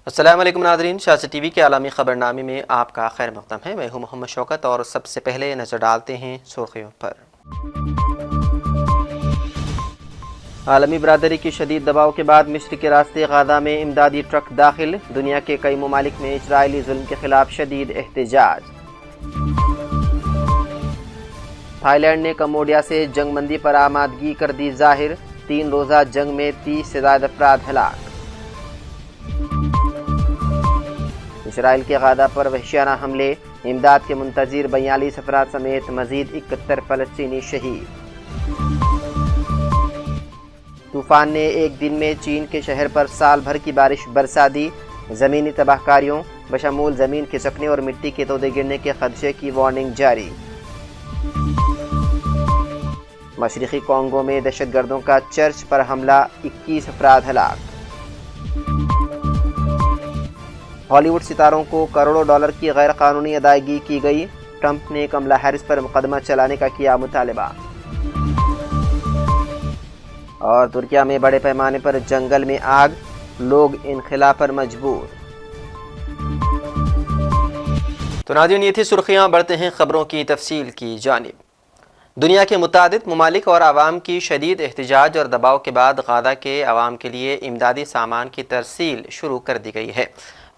السلام علیکم ناظرین، شاہ ٹی وی کے عالمی خبرنامے میں آپ کا خیر مقدم ہے۔ میں ہوں محمد شوکت اور سب سے پہلے نظر ڈالتے ہیں سرخیوں پر۔ عالمی برادری کی شدید دباؤ کے بعد مصر کے راستے غزہ میں امدادی ٹرک داخل، دنیا کے کئی ممالک میں اسرائیلی ظلم کے خلاف شدید احتجاج۔ تھائی لینڈ نے کمبوڈیا سے جنگ بندی پر آمادگی کر دی ظاہر، 3 روزہ جنگ میں 30 سے زائد افراد ہلاک۔ اسرائیل کے غزہ پر وحشیانہ حملے، امداد کے منتظر 42 افراد سمیت مزید 71 فلسطینی شہید۔ طوفان نے ایک دن میں چین کے شہر پر سال بھر کی بارش برسا دی، زمینی تباہ کاریوں بشمول زمین کھسکنے اور مٹی کے تودے گرنے کے خدشے کی وارننگ جاری۔ مشرقی کانگو میں دہشت گردوں کا چرچ پر حملہ، 21 افراد ہلاک۔ ہالی ووڈ ستاروں کو کروڑوں ڈالر کی غیر قانونی ادائیگی کی گئی، ٹرمپ نے کملا ہیرس پر مقدمہ چلانے کا کیا مطالبہ۔ اور ترکیہ میں بڑے پیمانے پر جنگل میں آگ، لوگ انخلا پر مجبور۔ تو ناظرین، یہ تھی سرخیاں، بڑھتے ہیں خبروں کی تفصیل کی جانب۔ دنیا کے متعدد ممالک اور عوام کی شدید احتجاج اور دباؤ کے بعد غزہ کے عوام کے لیے امدادی سامان کی ترسیل شروع کر دی گئی ہے۔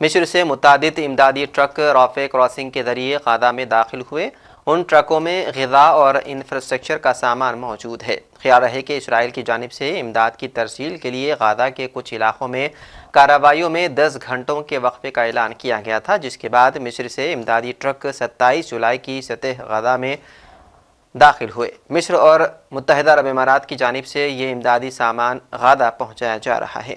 مصر سے متعدد امدادی ٹرک رافع کراسنگ کے ذریعے غزہ میں داخل ہوئے۔ ان ٹرکوں میں غذا اور انفراسٹرکچر کا سامان موجود ہے۔ خیال رہے کہ اسرائیل کی جانب سے امداد کی ترسیل کے لیے غزہ کے کچھ علاقوں میں کارروائیوں میں 10 گھنٹوں کے وقفے کا اعلان کیا گیا تھا، جس کے بعد مصر سے امدادی ٹرک 27 جولائی کی سطح غزہ میں داخل ہوئے۔ مصر اور متحدہ عرب امارات کی جانب سے یہ امدادی سامان غزہ پہنچایا جا رہا ہے۔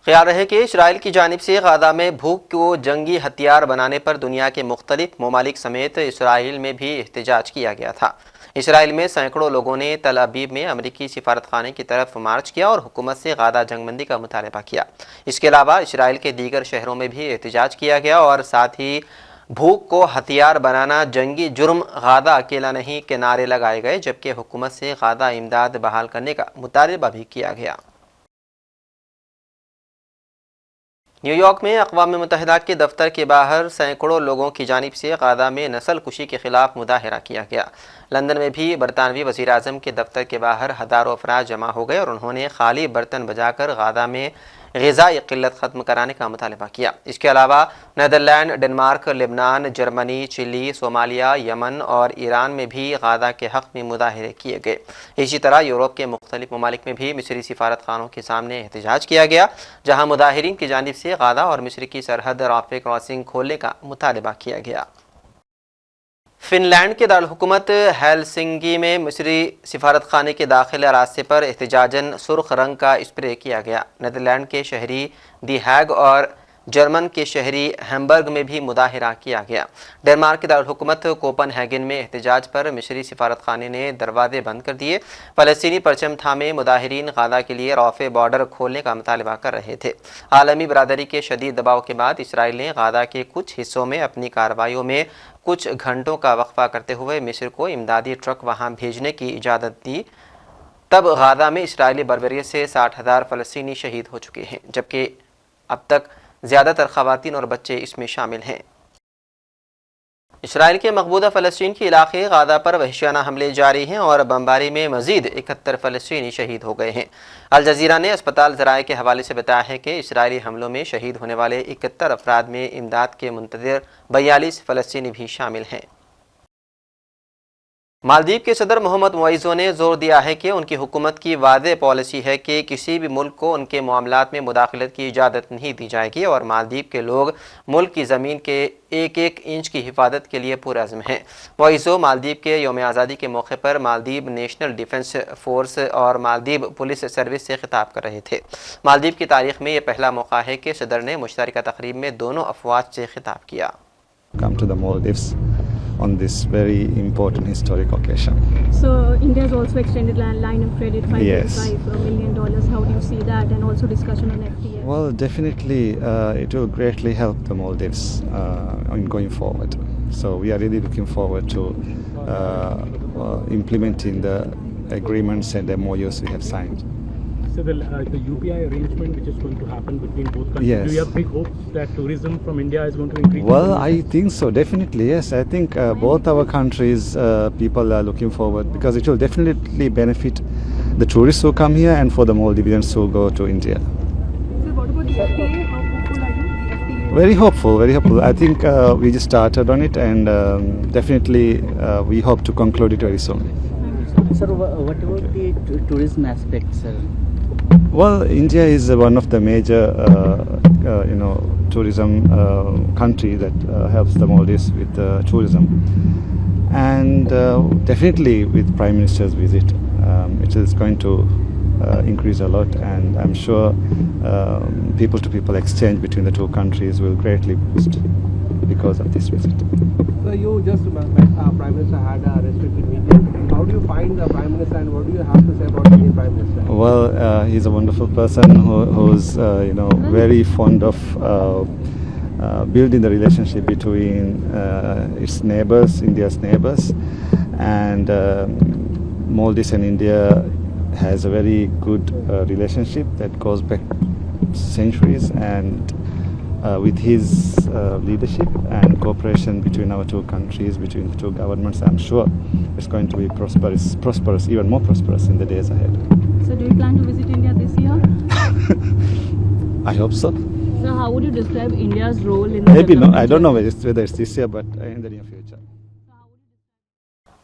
خیال رہے کہ اسرائیل کی جانب سے غزہ میں بھوک کو جنگی ہتھیار بنانے پر دنیا کے مختلف ممالک سمیت اسرائیل میں بھی احتجاج کیا گیا تھا۔ اسرائیل میں سینکڑوں لوگوں نے تل ابیب میں امریکی سفارت خانے کی طرف مارچ کیا اور حکومت سے غزہ جنگ بندی کا مطالبہ کیا۔ اس کے علاوہ اسرائیل کے دیگر شہروں میں بھی احتجاج کیا گیا اور ساتھ ہی بھوک کو ہتھیار بنانا جنگی جرم، غزہ اکیلا نہیں کے نعرے لگائے گئے، جبکہ حکومت سے غزہ امداد بحال کرنے کا مطالبہ بھی کیا گیا۔ نیو یارک میں اقوام متحدہ کے دفتر کے باہر سینکڑوں لوگوں کی جانب سے غزہ میں نسل کشی کے خلاف مظاہرہ کیا گیا۔ لندن میں بھی برطانوی وزیر اعظم کے دفتر کے باہر ہزاروں افراد جمع ہو گئے اور انہوں نے خالی برتن بجا کر غزہ میں غذائی قلت ختم کرانے کا مطالبہ کیا۔ اس کے علاوہ نیدرلینڈ، ڈنمارک، لبنان، جرمنی، چلی، صومالیہ، یمن اور ایران میں بھی غزہ کے حق میں مظاہرے کیے گئے۔ اسی طرح یورپ کے مختلف ممالک میں بھی مصری سفارت خانوں کے سامنے احتجاج کیا گیا، جہاں مظاہرین کی جانب سے غزہ اور مصر کی سرحد رافع کراسنگ کھولنے کا مطالبہ کیا گیا۔ فن لینڈ کے دارالحکومت ہیلسنکی میں مصری سفارت خانے کے داخلہ راستے پر احتجاجاً سرخ رنگ کا اسپرے کیا گیا۔ نیدرلینڈ کے شہری دی ہیگ اور جرمن کے شہری ہیمبرگ میں بھی مظاہرہ کیا گیا۔ ڈنمارک کے دارالحکومت کوپن ہیگن میں احتجاج پر مصری سفارت خانے نے دروازے بند کر دیے۔ فلسطینی پرچم تھامے مظاہرین غزہ کے لیے رافع بارڈر کھولنے کا مطالبہ کر رہے تھے۔ عالمی برادری کے شدید دباؤ کے بعد اسرائیل نے غزہ کے کچھ حصوں میں اپنی کارروائیوں میں کچھ گھنٹوں کا وقفہ کرتے ہوئے مصر کو امدادی ٹرک وہاں بھیجنے کی اجازت دی۔ تب غزہ میں اسرائیلی بربریت سے 60,000 فلسطینی شہید ہو چکے ہیں، جبکہ اب تک زیادہ تر خواتین اور بچے اس میں شامل ہیں۔ اسرائیل کے مقبوضہ فلسطین کے علاقے غزہ پر وحشیانہ حملے جاری ہیں اور بمباری میں مزید 71 فلسطینی شہید ہو گئے ہیں۔ الجزیرہ نے اسپتال ذرائع کے حوالے سے بتایا ہے کہ اسرائیلی حملوں میں شہید ہونے والے 71 افراد میں امداد کے منتظر 42 فلسطینی بھی شامل ہیں۔ مالدیپ کے صدر محمد معیزو نے زور دیا ہے کہ ان کی حکومت کی واضح پالیسی ہے کہ کسی بھی ملک کو ان کے معاملات میں مداخلت کی اجازت نہیں دی جائے گی اور مالدیپ کے لوگ ملک کی زمین کے ایک ایک انچ کی حفاظت کے لیے پرعزم ہیں۔ معیزو مالدیپ کے یوم آزادی کے موقع پر مالدیپ نیشنل ڈیفنس فورس اور مالدیپ پولیس سروس سے خطاب کر رہے تھے۔ مالدیپ کی تاریخ میں یہ پہلا موقع ہے کہ صدر نے مشترکہ تقریب میں دونوں افواج سے خطاب کیا۔ Come to the Maldives on this very important historic occasion. So India has also extended line of credit, $5.5 million. How do you see that, and also discussion on FTA? Well, definitely it will greatly help the Maldives in going forward. So we are really looking forward to implementing the agreements and MOUs we have signed. say the UPI arrangement which is going to happen between both countries, Yes. do you have big hopes that tourism from India is going to increase? Well, I think so, definitely, yes. I think both our countries, people are looking forward because it will definitely benefit the tourists who come here and for the Maldivians who go to India. So what about the FTA? How hopeful are you? The FTA? Very hopeful, very hopeful. I think we just started on it and definitely we hope to conclude it very soon. Sir, what about the tourism aspect, sir? Well, India is one of the major, tourism country that helps the Maldives with tourism, and definitely with Prime Minister's visit, it is going to increase a lot, and I'm sure people-to-people exchange between the two countries will greatly boost because of this visit. So you just met Prime Minister, had a restricted meeting. How do you find the Prime Minister and what do you have to say about the Indian Prime Minister? Well, he's a wonderful person who's very fond of building the relationship between its neighbors, India's neighbors, and Maldives and India has a very good relationship that goes back centuries, and with his leadership and cooperation between our two countries, between the two governments, I'm sure it's going to be prosperous, even more prosperous in the days ahead. So do you plan to visit India this year? I hope so. So how would you describe India's role in the Maybe no, I development don't know whether it's this year, but in the near future.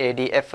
ADF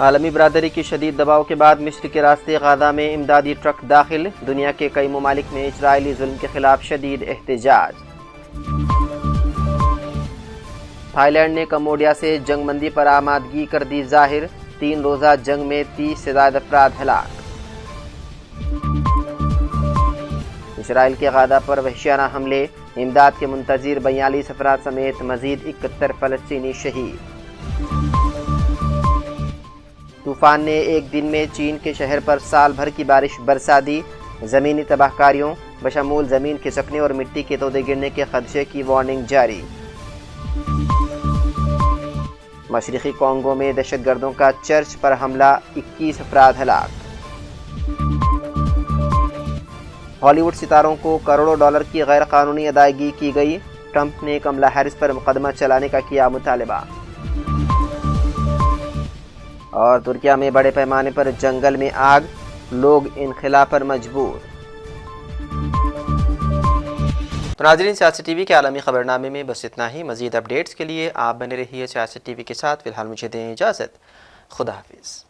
عالمی برادری کی شدید دباؤ کے بعد مصر کے راستے غزہ میں امدادی ٹرک داخل، دنیا کے کئی ممالک میں اسرائیلی ظلم کے خلاف شدید احتجاج۔ تھائی لینڈ نے کمبوڈیا سے جنگ بندی پر آمادگی کر دی ظاہر، 3 روزہ جنگ میں 30 سے زائد افراد ہلاک۔ اسرائیل کے غزہ پر وحشیانہ حملے، امداد کے منتظر 42 افراد سمیت مزید 71 فلسطینی شہید۔ طوفان نے ایک دن میں چین کے شہر پر سال بھر کی بارش برسا دی، زمینی تباہ کاریوں بشمول زمین کھسکنے اور مٹی کے تودے گرنے کے خدشے کی وارننگ جاری۔ مشرقی کانگو میں دہشت گردوں کا چرچ پر حملہ، 21 افراد ہلاک۔ ہالی ووڈ ستاروں کو کروڑوں ڈالر کی غیر قانونی ادائیگی کی گئی، ٹرمپ نے کملا ہیرس پر مقدمہ چلانے کا کیا مطالبہ۔ اور ترکیہ میں بڑے پیمانے پر جنگل میں آگ، لوگ انخلا پر مجبور۔ تو ناظرین، سیاست ٹی وی کے عالمی خبرنامے میں بس اتنا ہی۔ مزید اپڈیٹس کے لیے آپ بنے رہیے سیاست ٹی وی کے ساتھ۔ فی الحال مجھے دیں اجازت، خدا حافظ۔